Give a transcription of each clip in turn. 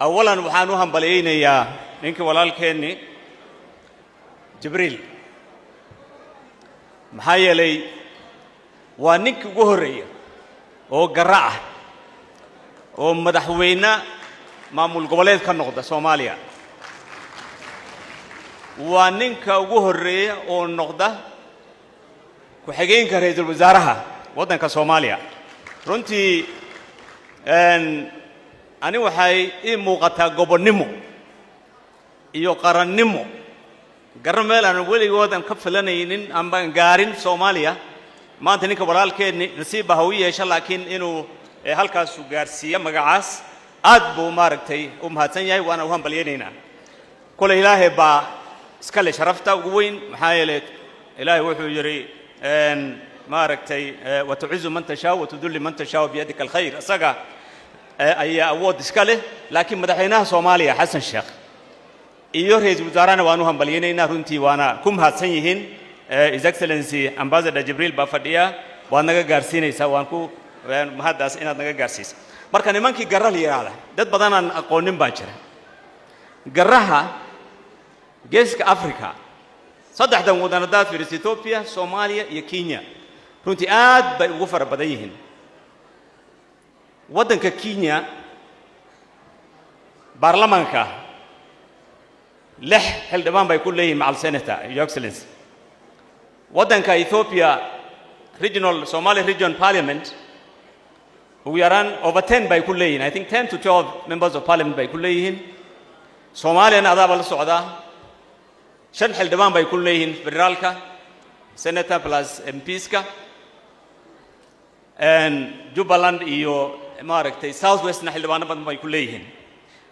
أولاً وحانوهم بليين يا إنك ولالكني جبريل محايلي وانك جهرية أو قراءة أو مدحوينا معمول قبلات كنقطة سوماليا وانك جهرية أو النقطة كحجين كرئيس الوزراء وطن كسوماليا رنتي أنا وحي موقتها قبنمو iyo qarannimo garmeel aan weligood aan ka filanaynin amba gaarin Soomaaliya maanta ninka walaalkeeni nasiib ah u yeeshay laakiin inuu halkaas u gaarsiiyo magacaas aad buu maaragtay u mahadsan yahay waana u hambalyeynaa kule ilaahay baa iska le sharafta ugu weyn maxaa yeelay ilaahay wuxuu yiri maaragtay wa tu'izzu man tashaa wa tudillu man tashaa bi yadika alkhayr asaga ayaa awood iska leh laakiin madaxweynaha Soomaaliya Xasan Sheekh iyo ra'iisul wasaaraha waanu hambalyeynaa runtii waana ku mahadsan yihiin His Excellency Ambassador Jibril Bafadiya waan naga gaarsiinaysaa waan ku mahadaas inaad naga gaarsiiso marka nimankii garra la yiraahdo dad badan aan aqoonin baa jira garraha geeska Afrika saddexdan wadannadaad fiiris Ethiopia Soomaaliya iyo Kenya runtii aad bay ugu fara badan yihiin waddanka Kenya baarlamaanka lix xildhibaan bay ku leeyihiin macal senator Your Excellency waddanka Ethiopia regional Somali region parliament we are over 10 by ku leeyihiin I think 10 to 12 members of parliament by ku leeyihiin Somalia adaaba la socda shan xildhibaan bay ku leeyihiin federaalka senator plus MPs ka and Jubaland iyo maaragtay South West na xildhibaano badan bay ku leeyihiin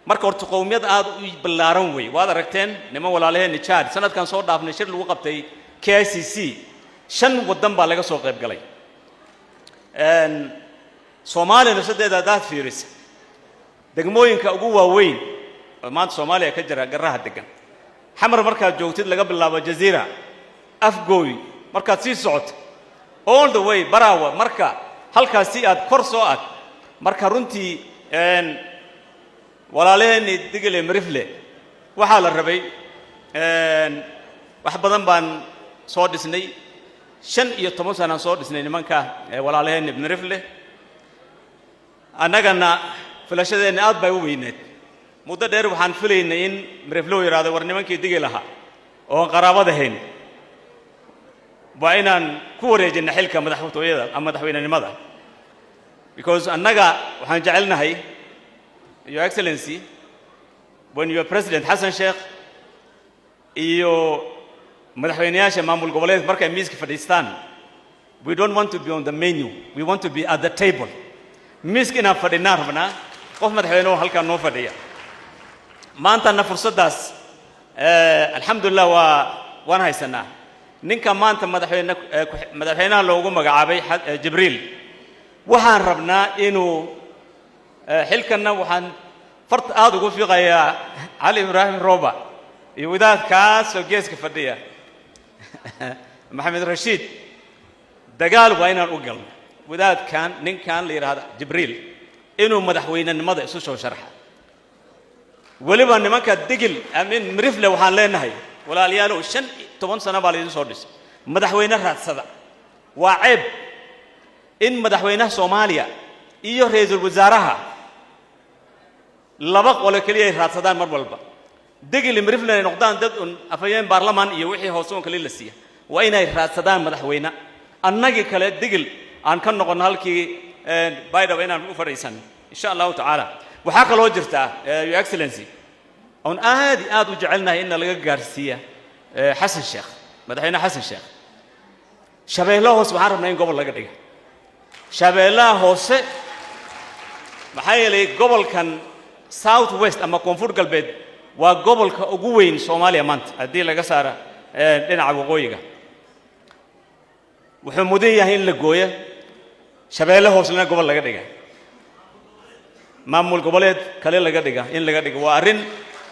marka horta qowmiyad aad u ballaaran way waad aragteen niman walaalaheen Chad sanadkan soo dhaafnay shir lagu qabtay KICC shan wadan baa laga soo qayb galay Soomaaliya sadeeda daad fiiris degmooyinka ugu waaweyn maanta Soomaaliya ka jira garaha degan xamar marka joogtid laga bilaabo Jazeera Afgooy marka si socod all the way Barawa marka halkaas si aad kor soo aad marka runtii walaalaheen digile marifle waxa la rabay wax badan baan soo dhisnay 15 sano soo dhisnay nimanka walaalaheen marifle anagana filashadeena aad bay u weyneed muddo dheer waxaan filaynay in marifle yiraahdo war nimankii digilaha oo qaraabadahayn waa inaan ku wareejino xilka madaxtooyada ama madaxweynenimada because annaga waxaan jecelnahay Your Excellency, when your President Hassan Sheikh iyo madaxweynayaasha maamul goboleed markay miiska fadhiistaan we don't want to be on the menu we want to be at the table miiska inaan fadhinaa rabnaa qof madaxweyne oo halkaan noo fadhiya maantana fursadaas alxamdulillah waan haysanaa ninka maanta madaxweynaha loogu magacaabay Jibril waxaan rabnaa inuu xilkana waxaan fart aad ugu fiiqayaa Ali Ibrahim Roba iyo wadaadkaas oo geeska fadhiya Maxamed Rashid dagaal waa inaan u galno wadaadkan ninkan la yiraahdo Jibril inuu madaxweynenimada isu soo sharxa waliba nimanka digil amin marifle waxaan leenahay walaalayaal 15 sano baa la idin soo dhisay madaxweyne raadsada waa ceeb in madaxweynaha Soomaaliya iyo ra'iisul wasaaraha laba qolo kaliya raadsadaan mar walba digil marifle noqdaan dad afayeen baarlamaan iyo wixii hoosoon kale la siiya waa inay raadsadaan madaxweyne annagi kale digil aan ka noqon halkii bayda inaan u fariisan insha Allah ta'ala waxa kaloo jirta Your Excellency on aad u jecelnahay in laga gaarsiiyo Xasan Sheekh madaxweyne Xasan Sheekh shabeellaha hoos waxaan rabnaa in gobol laga dhigo shabeellaha hoose maxay yeelay gobolkan South West ama Koonfur Galbeed waa gobolka ugu weyn Soomaaliya maanta hadii laga saaro dhinaca waqooyiga wuxuu mudan yahay in la gooyo shabeellaha hoosna gobol laga dhigo maamul goboleed kale laga dhigo in laga dhigo waa arin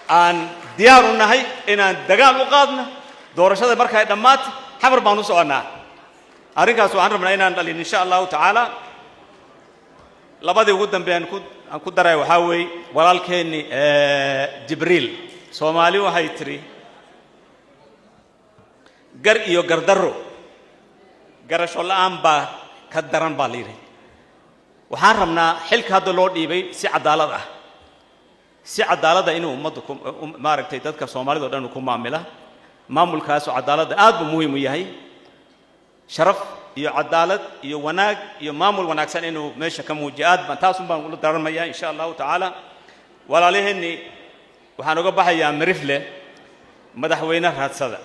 aan diyaar u nahay inaan dagaal u qaadno doorashada marka ay dhamaato xamar baan u soconaa arrinkaas waxaan rabnaa inaan dhalin insha Allah ta'ala labadii ugu dambeeyaan ku aan ku daray waxa weey walaalkeeni Jibriil Soomaali waxay tiri gar iyo gardarro garasho la'aan baa ka daran baa leeyahay waxaan rabnaa xilka hadda loo dhiibay si cadaalad ah si cadaalad ah inuu ummaddu maaragtay dadka Soomaalida oo dhan ku maamula maamulkaas oo cadaalad aad u muhiim u yahay sharaf iyo cadaalad iyo wanaag iyo maamul wanaagsan inuu meesha ka muujiyo aad baan taas baan ugu daramayaa insha Allah ta'ala walaalaheenni waxaan uga baxayaa Mirifle madaxweynaha raadsada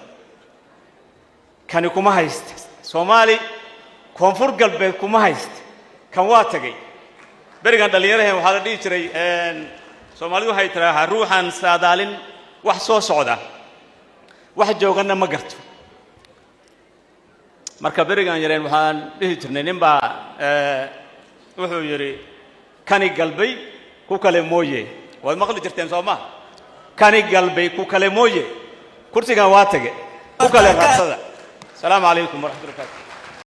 kani kuma haysto Soomaali koonfur galbeed kuma haysto kan waa tagay barigan dhalinyarada waxa la dhihi jiray Soomaalidu waxay tiraahdaa ruuxan saadaalin wax soo socda wax joogana ma garto marka barigan yareen waxaan dhihi jirnay ninba wuxuu yiri kani galbay ku kale mooye waad maqli jirteen Soomaa kani galbay ku kale mooye kursigan waa tagay ku kale raadsada السلام عليكم ورحمة الله وبركاته